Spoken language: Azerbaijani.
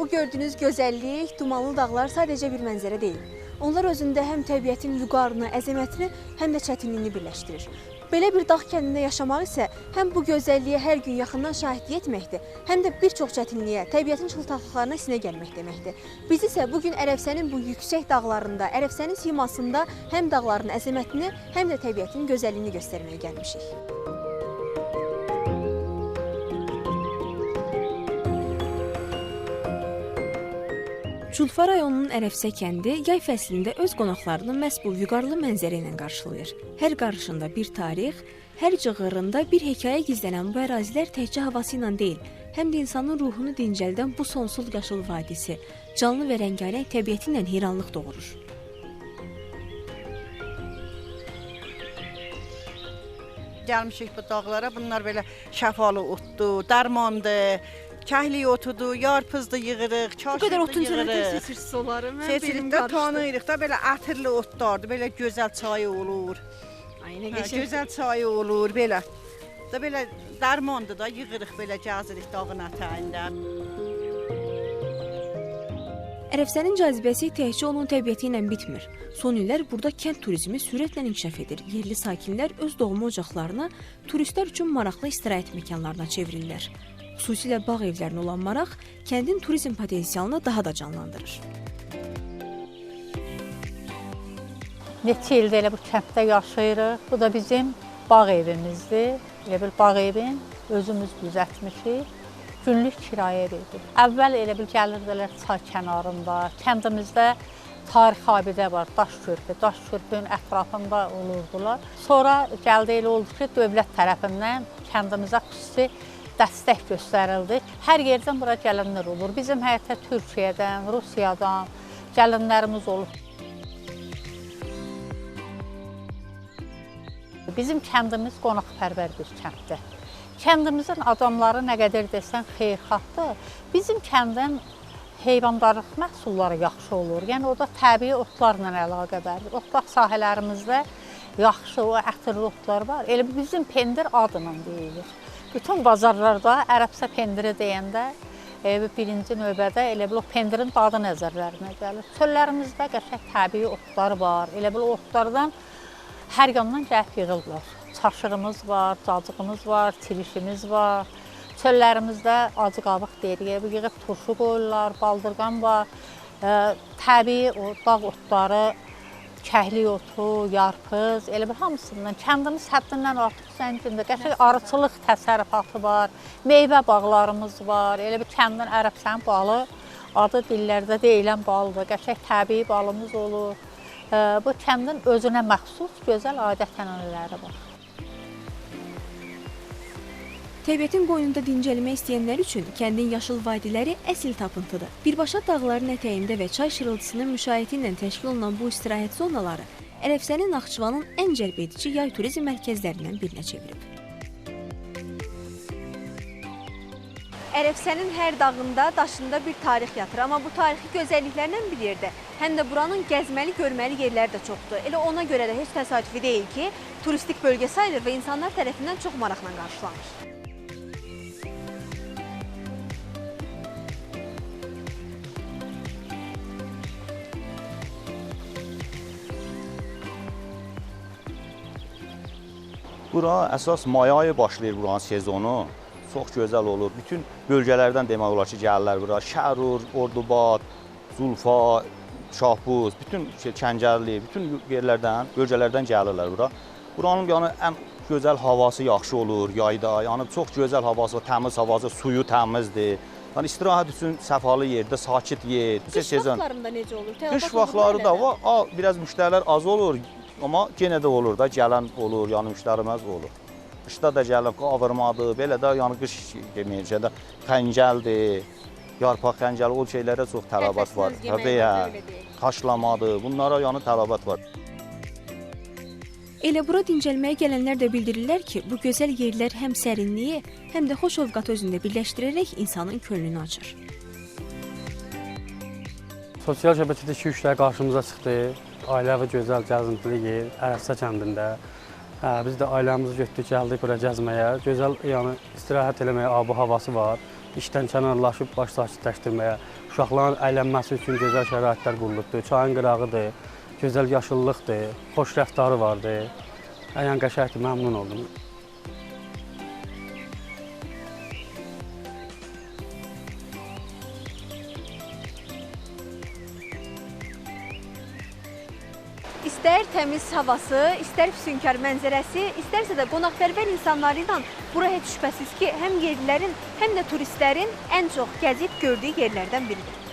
Bu gördüyünüz gözəllik, dumanlı dağlar sadəcə bir mənzərə deyil. Onlar özündə həm təbiətin vüqarını, əzəmətini, həm də çətinliyini birləşdirir. Belə bir dağ kəndində yaşamaq isə həm bu gözəlliyə hər gün yaxından şahidlik etməkdir, həm də bir çox çətinliyə, təbiətin şıltaqlıqlarına sinə gəlmək deməkdir. Biz isə bugün Ərəfsənin bu yüksək dağlarında, Ərəfsənin simasında həm dağların əzəmətini, həm də təbiətin gözəlliyini göstərməyə gəlmişik. Culfa rayonunun Ərəfsə kəndi yay fəslində öz qonaqlarını məhz bu vüqarlı mənzərə ilə qarşılayır. Hər qarışında bir tarix, hər cığırında bir hekayə gizlənən bu ərazilər təkcə havası ilə deyil, həm də insanın ruhunu dincəldən bu sonsuz yaşıl vadisi, canlı və rəngarəng təbiəti ilə heyranlıq doğurur. Gəlmişik bu dağlara, bunlar belə şəfalı otdur, dərmandır. Kəhli otudur, yarpızdır yığırıq, çarşıdır yığırıq. Bu qədər otun içində seçirsiniz onları. Seçirik də, tanıyırıq da, belə ətirli otlardır, belə gözəl çayı olur. Aynə qəşəng. Gözəl çayı olur, belə. Da belə dərmandır da, yığırıq belə gəzirik dağın ətəyində. Ərəfsənin cazibəsi təkcə onun təbiəti ilə bitmir. Son illər burada kənd turizmi sürətlə inkişaf edir. Yerli sakinlər öz doğma ocaqlarını turistlər üçün maraqlı istirahət məkanlarına çevirirlər. Xüsusilə bağ evlərinə olan maraq kəndin turizm potensialını daha da canlandırır. Neçə ildə elə bu kənddə yaşayırıq. Bu da bizim bağ evimizdir. Elə bil bağ evin özümüz düzəltmişik. Günlük kirayə veririk. Əvvəl elə bil gəlirdilər çay kənarında. Kəndimizdə tarixi abidə var, daş körpü. Daş körpünün ətrafında olurdular. Sonra gəldi elə oldu ki, dövlət tərəfindən kəndimizə xüsusi dəstək göstərildi. Hər yerdən bura gələnlər olur. Bizim həyətə Türkiyədən, Rusiyadan gələnlərimiz olur. Bizim kəndimiz qonaqpərvər bir kənddir. Kəndimizin adamları nə qədər desən xeyirxahdır. Bizim kəndin heyvandarlıq məhsulları yaxşı olur. Yəni o da təbii otlarla əlaqədardır. Otlaq sahələrimizdə yaxşı o ətirli otlar var. Elə bizim pendir adla deyilir. Bütün bazarlarda Ərəfsə pendiri deyəndə birinci növbədə elə bil o pendirin dadı nəzərlərinə gəlir. Çöllərimizdə qəşəng təbii otlar var. Elə bil o otlardan hər yandan gəlib yığırlar. Çaşırımız var, cacığımız var, tirişimiz var. Çöllərimizdə acı qabıq deyirik, yığıb turşu qoyurlar, baldırqan var. Təbii o dağ otları, kəhli otu, yarpız, elə bir hamısından kəndimiz həddindən artıq zəngindir. Qəşəng arıçılıq təsərrüfatı var, meyvə bağlarımız var. Elə bir kəndin Ərəfsənin balı, adı dillərdə deyilən balıdır. Qəşəng təbii balımız olur. Bu kəndin özünə məxsus gözəl adət-ənənələri var. Təbiətin qoynunda dincəlmək istəyənlər üçün kəndin yaşıl vadiləri əsl tapıntıdır. Birbaşa dağların ətəyində və çay şırıltısının müşayiəti ilə təşkil olunan bu istirahət zonaları Ərəfsəni Naxçıvanın ən cəlb edici yay turizm mərkəzlərindən birinə çevirib. Ərəfsənin hər dağında, daşında bir tarix yatır, amma bu tarixi gözəlliklərlə bir yerdə, həm də buranın gəzməli, görməli yerləri də çoxdur. Elə ona görə də heç təsadüfi deyil ki, turistik bölgə sayılır və insanlar tərəfindən çox maraqla qarşılanır. Bura əsas may ayı başlayır buranın sezonu. Çox gözəl olur. Bütün bölgələrdən demək olar ki, gəlirlər bura. Şərur, Ordubad, Zulfa, Şahbuz, bütün Kəncərli, bütün yerlərdən, bölgələrdən gəlirlər bura. Buranın yəni ən gözəl havası yaxşı olur yayda. Yəni çox gözəl havası, təmiz havası, suyu təmizdir. Yəni istirahət üçün səfalı yerdə, sakit yer. Qış vaxtlarında necə olur? Qış vaxtları da var, biraz müştərilər az olur. Amma yenə də olur da, gələn olur, yəni müştərimiz olur. Qışda da gəlib qavırmadır, belə də yəni qış deməyəcək də xəncəldir, yarpaq xəncəli, o şeylərə çox tələbat var. Xaşlamadır, bunlara yəni tələbat var. Elə bura dincəlməyə gələnlər də bildirirlər ki, bu gözəl yerlər həm sərinliyi, həm də xoş ovqatı özündə birləşdirərək insanın könlünü açır. Sosial şəbəkədə 2-3 dəfə qarşımıza çıxdı. Ailəvi gözəl gəzintili yer, Ərəfsə kəndində. Biz də ailəmizi götürdük, gəldik bura gəzməyə. Gözəl, yəni istirahət eləməyə, ab-havası var. işdən kənarlaşıb baş sakitləşdirməyə, uşaqların əylənməsi üçün gözəl şəraitlər qurulubdur. Çayın qırağıdır, gözəl yaşıllıqdır, xoş rəftarı vardır. Yəni qəşəngdir, məmnun oldum. İstər təmiz havası, istər füsunkar mənzərəsi, istərsə də qonaqpərvər insanları ilə bura heç şübhəsiz ki, həm yerlilərin, həm də turistlərin ən çox gəzib gördüyü yerlərdən biridir.